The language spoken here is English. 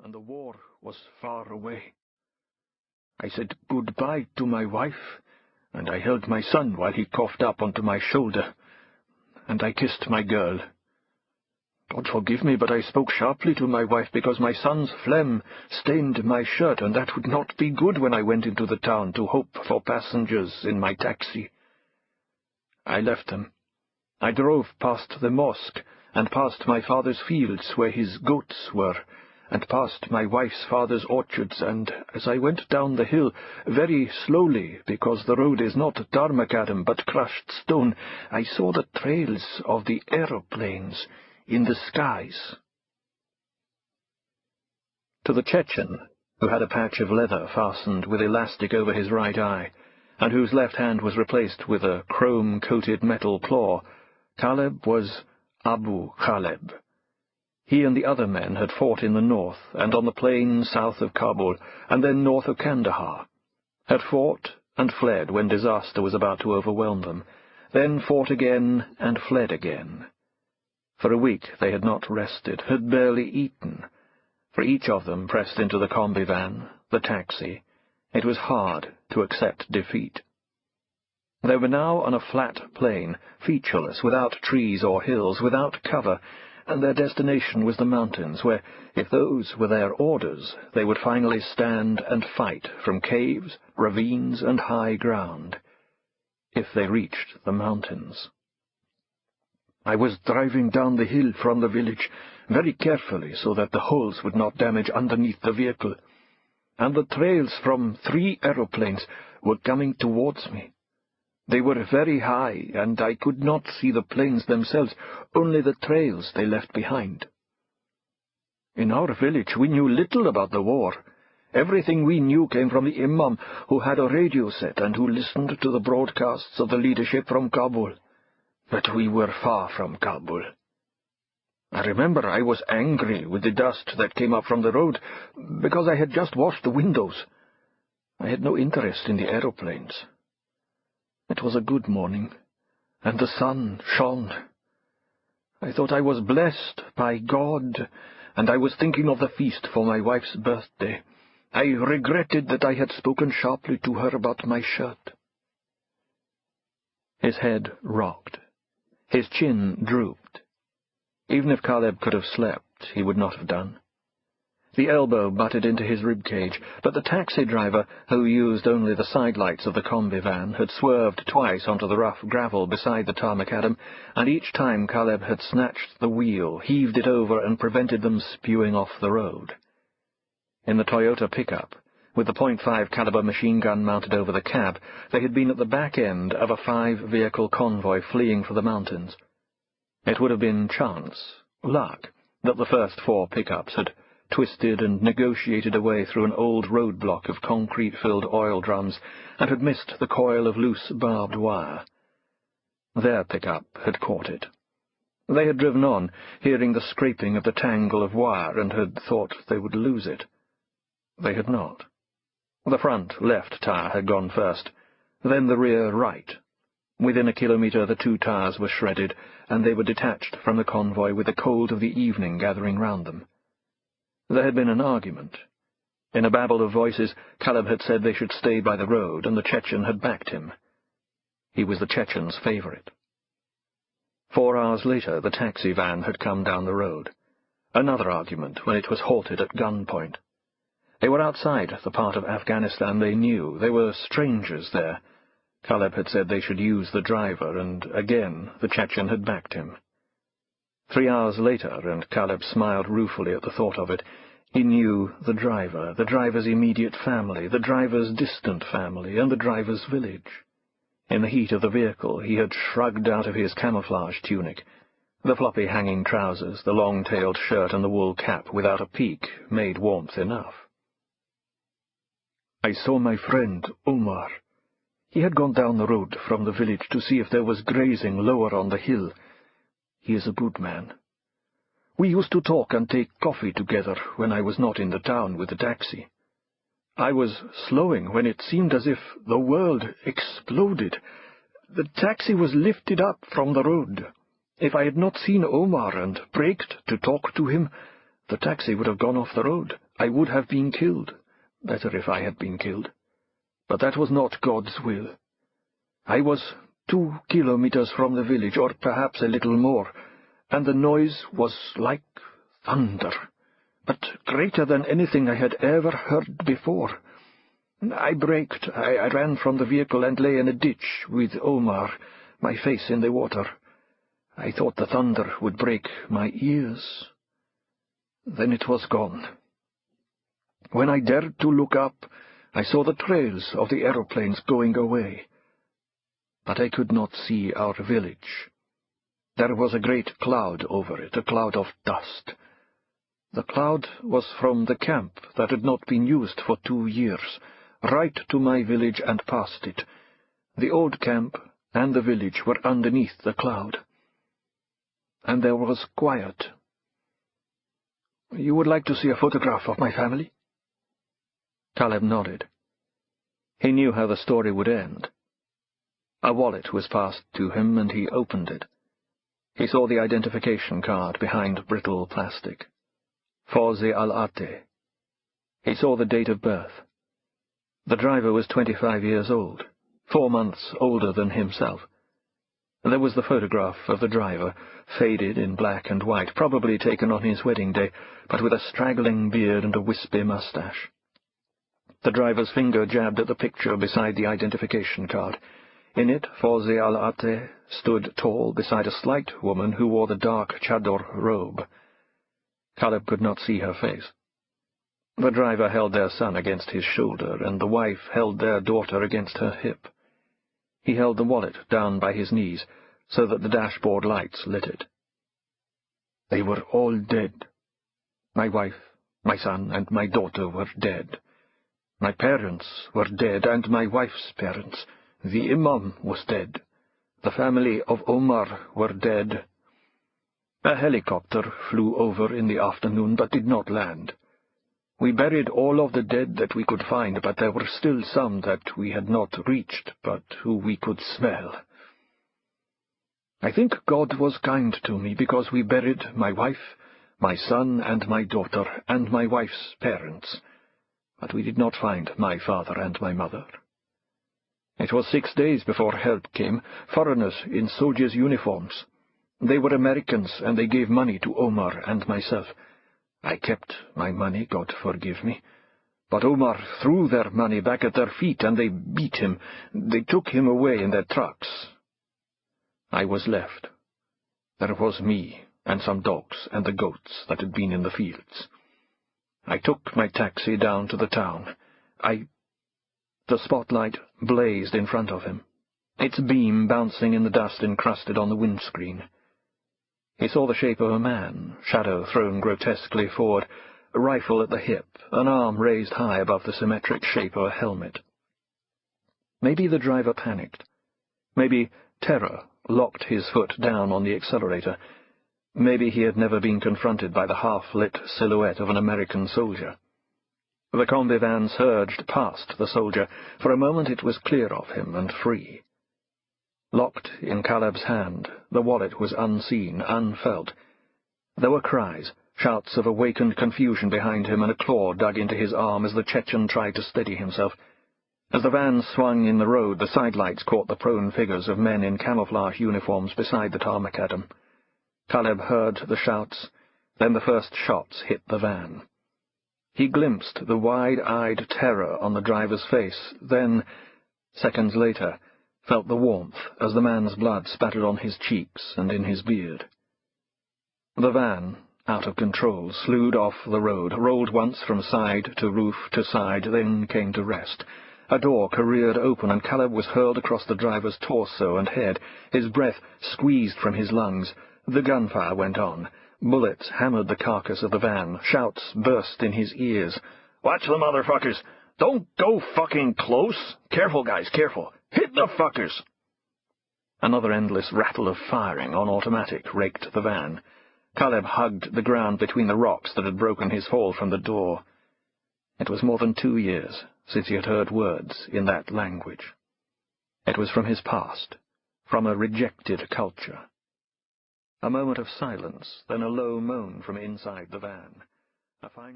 and the war was far away. I said goodbye to my wife, and I held my son while he coughed up onto my shoulder, and I kissed my girl. God forgive me, but I spoke sharply to my wife because my son's phlegm stained my shirt, and that would not be good when I went into the town to hope for passengers in my taxi. I left them. I drove past the mosque, and past my father's fields where his goats were, and past my wife's father's orchards, and as I went down the hill, very slowly, because the road is not tarmacadam but crushed stone, I saw the trails of the aeroplanes in the skies. To the Chechen, who had a patch of leather fastened with elastic over his right eye, and whose left hand was replaced with a chrome-coated metal claw, Caleb was Abu Caleb. He and the other men had fought in the north, and on the plain south of Kabul, and then north of Kandahar, had fought and fled when disaster was about to overwhelm them, then fought again and fled again. For a week they had not rested, had barely eaten. For each of them pressed into the combi van, the taxi. It was hard to accept defeat. They were now on a flat plain, featureless, without trees or hills, without cover, and their destination was the mountains, where, if those were their orders, they would finally stand and fight from caves, ravines, and high ground, if they reached the mountains. I was driving down the hill from the village, very carefully so that the holes would not damage underneath the vehicle, and the trails from 3 aeroplanes were coming towards me. They were very high, and I could not see the planes themselves, only the trails they left behind. In our village we knew little about the war. Everything we knew came from the imam, who had a radio set and who listened to the broadcasts of the leadership from Kabul. But we were far from Kabul. I remember I was angry with the dust that came up from the road, because I had just washed the windows. I had no interest in the aeroplanes. It was a good morning, and the sun shone. I thought I was blessed by God, and I was thinking of the feast for my wife's birthday. I regretted that I had spoken sharply to her about my shirt. His head rocked. His chin drooped. Even if Caleb could have slept, he would not have done. The elbow butted into his rib-cage, but the taxi driver, who used only the sidelights of the combi van, had swerved twice onto the rough gravel beside the tarmacadam, and each time Caleb had snatched the wheel, heaved it over, and prevented them spewing off the road. In the Toyota pickup, with the .5 caliber machine gun mounted over the cab, they had been at the back end of a 5-vehicle convoy fleeing for the mountains. It would have been chance, luck, that the first 4 pickups had twisted and negotiated away through an old roadblock of concrete-filled oil drums, and had missed the coil of loose barbed wire. Their pickup had caught it. They had driven on, hearing the scraping of the tangle of wire, and had thought they would lose it. They had not. The front left tire had gone first, then the rear right. Within a kilometre the 2 tires were shredded, and they were detached from the convoy with the cold of the evening gathering round them. There had been an argument. In a babble of voices, Caleb had said they should stay by the road, and the Chechen had backed him. He was the Chechen's favourite. 4 hours later, the taxi van had come down the road. Another argument when it was halted at gunpoint. They were outside the part of Afghanistan they knew. They were strangers there. Caleb had said they should use the driver, and again the Chechen had backed him. 3 hours later, and Caleb smiled ruefully at the thought of it, he knew the driver's immediate family, the driver's distant family, and the driver's village. In the heat of the vehicle he had shrugged out of his camouflage tunic. The floppy hanging trousers, the long-tailed shirt, and the wool cap without a peak made warmth enough. I saw my friend, Omar. He had gone down the road from the village to see if there was grazing lower on the hill. He is a good man. We used to talk and take coffee together when I was not in the town with the taxi. I was slowing when it seemed as if the world exploded. The taxi was lifted up from the road. If I had not seen Omar and braked to talk to him, The taxi would have gone off the road. I would have been killed. Better if I had been killed. But that was not God's will. I was 2 kilometers from the village, or perhaps a little more, and the noise was like thunder, but greater than anything I had ever heard before. I braked. I ran from the vehicle and lay in a ditch with Omar, my face in the water. I thought the thunder would break my ears. Then it was gone. When I dared to look up, I saw the trails of the aeroplanes going away. But I could not see our village. There was a great cloud over it, a cloud of dust. The cloud was from the camp that had not been used for 2 years, right to my village and past it. The old camp and the village were underneath the cloud. And there was quiet. You would like to see a photograph of my family? Caleb nodded. He knew how the story would end. A wallet was passed to him, and he opened it. He saw the identification card behind brittle plastic. Fawzi al-Ate. He saw the date of birth. The driver was 25 years old, 4 months older than himself. There was the photograph of the driver, faded in black and white, probably taken on his wedding day, but with a straggling beard and a wispy mustache. The driver's finger jabbed at the picture beside the identification card. In it, Fawzi al-Ate stood tall beside a slight woman who wore the dark chador robe. Caleb could not see her face. The driver held their son against his shoulder, and the wife held their daughter against her hip. He held the wallet down by his knees, so that the dashboard lights lit it. They were all dead. My wife, my son, and my daughter were dead. My parents were dead, and my wife's parents. The Imam was dead. The family of Omar were dead. A helicopter flew over in the afternoon, but did not land. We buried all of the dead that we could find, but there were still some that we had not reached, but who we could smell. I think God was kind to me, because we buried my wife, my son, and my daughter, and my wife's parents, but we did not find my father and my mother. It was 6 days before help came, foreigners in soldiers' uniforms. They were Americans, and they gave money to Omar and myself. I kept my money, God forgive me. But Omar threw their money back at their feet, and they beat him. They took him away in their trucks. I was left. There was me, and some dogs, and the goats that had been in the fields. I took my taxi down to the town. The spotlight blazed in front of him, its beam bouncing in the dust encrusted on the windscreen. He saw the shape of a man, shadow thrown grotesquely forward, a rifle at the hip, an arm raised high above the symmetric shape of a helmet. Maybe the driver panicked. Maybe terror locked his foot down on the accelerator. Maybe he had never been confronted by the half-lit silhouette of an American soldier. The combi van surged past the soldier. For a moment it was clear of him and free. Locked in Caleb's hand, the wallet was unseen, unfelt. There were cries, shouts of awakened confusion behind him, and a claw dug into his arm as the Chechen tried to steady himself. As the van swung in the road, the sidelights caught the prone figures of men in camouflage uniforms beside the tar macadam. Caleb heard the shouts, then the first shots hit the van. He glimpsed the wide-eyed terror on the driver's face, then, seconds later, felt the warmth as the man's blood spattered on his cheeks and in his beard. The van, out of control, slewed off the road, rolled once from side to roof to side, then came to rest. A door careered open, and Caleb was hurled across the driver's torso and head, his breath squeezed from his lungs. The gunfire went on. Bullets hammered the carcass of the van. Shouts burst in his ears. "Watch the motherfuckers! Don't go fucking close! Careful, guys, careful! Hit the fuckers!" Another endless rattle of firing on automatic raked the van. Caleb hugged the ground between the rocks that had broken his fall from the door. It was more than 2 years since he had heard words in that language. It was from his past, from a rejected culture. A moment of silence, then a low moan from inside the van. A final